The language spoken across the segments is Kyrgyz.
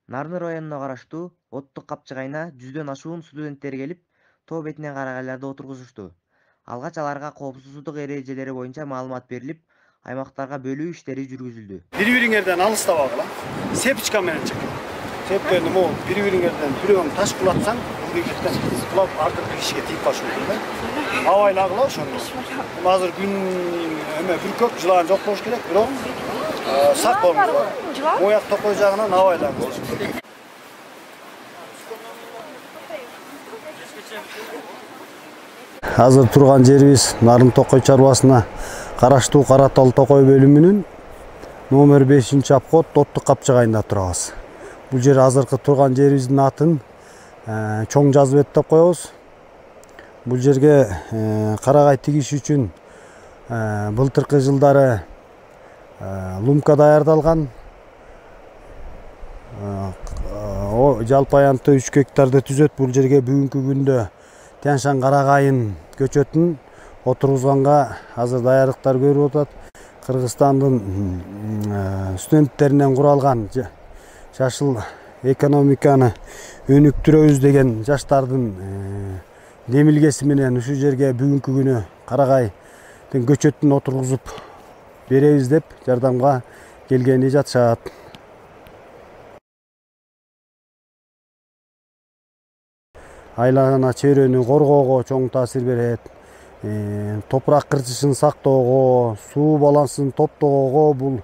Нарын районуна караштуу Оттук Капчыгайына 100дөн ашуун студенттер келип, тоо бетинен карагайларды отургузушту. Алгач аларга коопсуздук эрежелери боюнча маалымат берилип, аймактарга бөлүү иштери жүргүзүлдү. Бири-бириңерден алыстабагыла. Сепичка менен чык. Септерни могу бири-бириңерден бирөөгө таш кулатсаң, биргиктен кулап артыркы кишиге тийип калышы мүмкүн да. Абайлагыла ошондо. Азыр күн бүркөк жылаан жок болуш керек, бирок сак болуңуз. Мояк токой жагынан абайлагыз. Азыр турган жерибиз Нарын Токой чарбасына караштуу Каратал Токой бөлүмүнүн номер 5-апкот Оттук Капчыгайында турабыз. Бул жер азыркы турган жерибиздин атын чоң жазып деп коебуз. Бул жерге карагай тигиш үчүн былтыркы жылдары лумка даярдалган. Жалпы аянты 3 гектарды түзөт. Бул жерге бүгүнкү күндө Тянь-Шань карагайын көчөтүн отургузганга азыр даярдыктар көрүп атат. Кыргызстандын студенттеринен куралган жашыл экономиканы өнүктүрөбүз деген жаштардын демилгеси менен ушул жерге бүгүнкү күнү карагайдын көчөтүн отургузуп беребиз деп жардамга келгени жатышат. Айлана чөйрөнү коргоого чоң таасир берет. Топурак кырчышын сактоого, суу балансын топтоого бул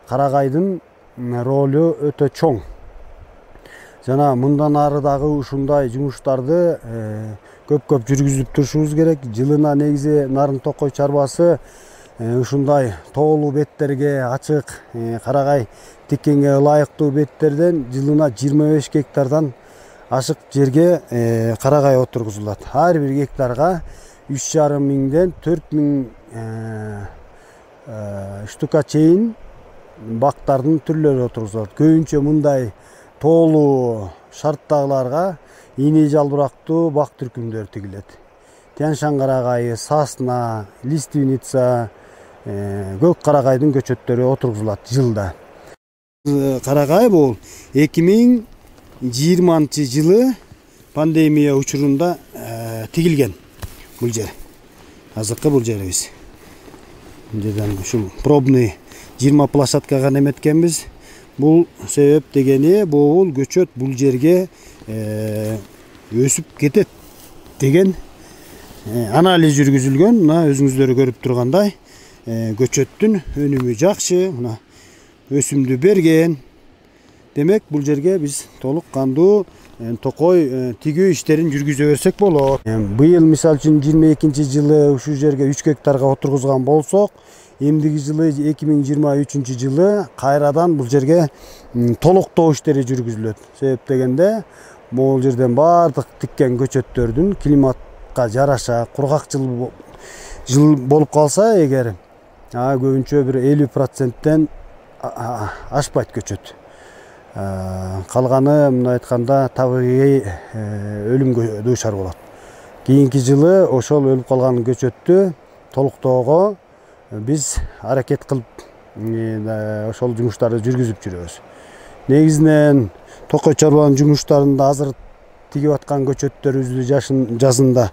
карагайдын ролу өтө чоң. Жана мындан ары дагы ушундай жумуштарды көп жүргүзүп турушубуз керек. Жылына негизи Нарын Токой чарбасы ушундай тоолуу беттерге ачык карагай тиккенге ылайыктуу беттерден жылына 25 гектардан ашык жерге карагай отургузулат. Ар бир гектарга 3,5 миңден 4 миң штука чейин бактардын түрлөрү отургузулат. Көбүнчө мындай тоолуу шарттагыларга ийне жалбырактуу бак түркүмдөр тигилет. Тянь-Шань карагайы, Сасна, Лиственница, көк карагайдын көчөттөрү отургузулат жылда. Карагай бул 2020 жылы пандемия учурунда тигилген бул жер. Азыркы бул жерибиз. Жерден ушул пробный 20 площадкага неметкенбиз. Бул себеп дегени бул көчөт бул жерге өсүп кетет деген анализ жүргүзүлгөн. Мына өзүңүздөр көрүп тургандай көчөттүн өнүмү жакшы, мына өсүмдү берген. Демек бул жерге биз толук кандуу токой тигүү иштерин жүргүзө берсек болот. Быйыл мисал үчүн 22 жылы ушул жерге 3 гектарга отургузган болсок, эмдиги жылы 2023 жылы кайрадан бул жерге толуктоо иштери жүргүзүлөт. Себеп дегенде бул жерден бардык тиккен көчөттөрдүн климатка жараша кургак жыл болуп калса эгер көбүнчө бир 50%тен ашпайт көчөт. Калганы мындай айтканда табигый өлүмгө дуушар болот. Кийинки жылы ошол өлүп калган көчөттү толуктоого биз аракет кылып ошол жумуштарды жүргүзүп жүрөбүз. Негизинен Токой чарбанын жумуштарында азыр тигип аткан көчөттөрүбүздү жазында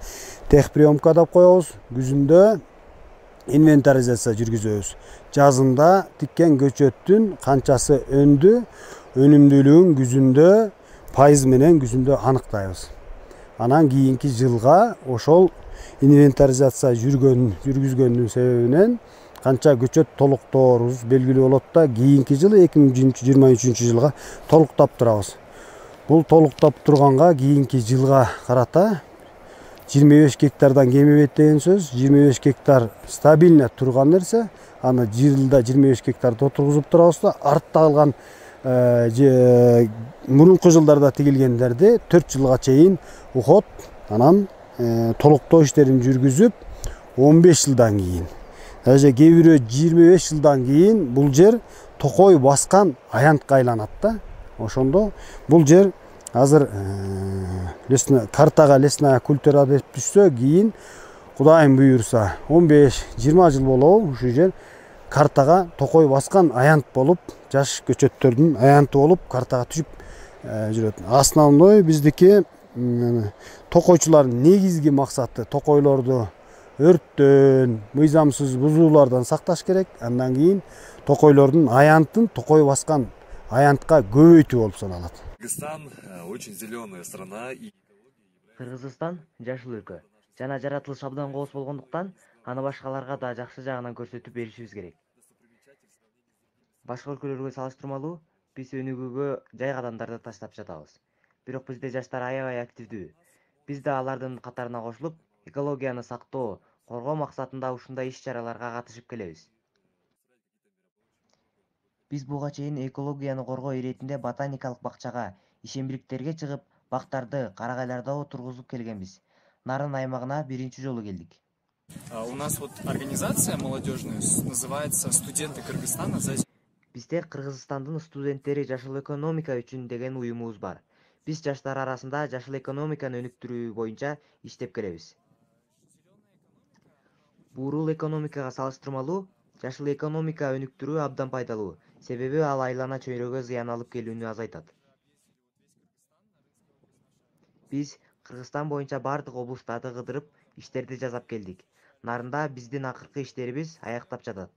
техприемкадап коебуз, күзүндө инвентаризация жүргүзөбүз. Жазында тиккен көчөттүн канчасы өндү, өнүмдүүлүгүн күзүндө пайыз менен күзүндө аныктайбыз. Анан кийинки жылга ошол инвентаризация жүргүзгөндүн себебинен канча көчөт толуктоорубуз белгилүү болот да, кийинки жылы 2023 жылга толуктап турабыз. Бул толуктап турганга кийинки жылга карата 25 гектардан кемебейт деген сөз. 25 гектар стабильно турган нерсе. Аны жылда 25 гектарды отургузуп турабыз да, артта калган мурунку жылдарда тигилгендерди 4 жылга чейин ухот, анан толуктоо иштерин жүргүзүп 15 жылдан кийин, кээ бирөө 25 жылдан кийин бул жер токой баскан аянтка айланат да. Ошондо бул жер азыр картага лесная культура деп түшсө, кийин Кудайым буйурса 15-20 жыл болобу ушул жер картага токой баскан аянт болуп, жаш көчөттөрдүн аянты болуп картага түшүп жүрөт. Основной биздики токойчулардын негизги максаты токойлорду өрттөн, мыйзамсыз бузуулардан сакташ керек. Андан кийин токойлордун аянтын токой баскан аянтка көбөйтүү болуп саналат. Кыргызстан очень зеленая страна и Кыргызстан жашыл өлкө жана жаратылыш абдан кооз болгондуктан аны башкаларга да жакшы жагынан көрсөтүп беришибиз керек. Башка өлкөлөргө салыштырмалуу биз өнүгүүгө жай кадамдарды таштап жатабыз. Бирок бизде жаштар аябай активдүү. Биз да алардын катарына кошулуп, экологияны сактоо, коргоо максатында ушундай иш-чараларга катышып келебиз. Биз буга чейин экологияны коргоо иретинде ботаникалык бакчага, ишембириктерге чыгып, бактарды, карагайларды отургузуп келгенбиз. Нарын аймагына биринчи жолу келдик. У нас вот организация молодежная называется «Студенты Кыргызстана за...» Бизде Кыргызстандын студенттери жашыл экономика үчүн деген уюмубуз бар. Биз жаштар арасында жашыл экономиканы өнүктүрүү боюнча иштеп келебиз. Буурул экономикага салыштырмалуу жашыл экономика өнүктүрүү абдан пайдалуу, себеби ал айлана чөйрөгө зыян алып келүүнү азайтат. Биз Кыргызстан боюнча бардык облустарды кыдырып, иштерди жасап келдик. Нарында биздин акыркы иштерибиз аяктап жатат.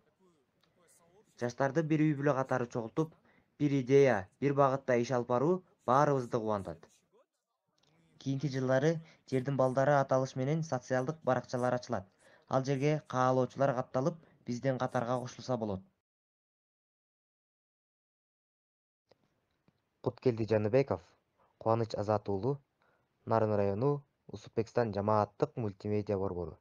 Жаштарды бир үй бүлө катары чогултуп, бир идея, бир багытта иш алып баруу баарыбызды кубантат. Кийинки жылдары жердин балдары аталыш менен социалдык баракчалар ачылат. Ал жерге каалоочулар катталып, биздин катарга кошулса болот. Буткелди Жаныбеков, Кубаныч Азат уулу, Нарын району, Усупбекстан жамааттык мультимедиа борбору.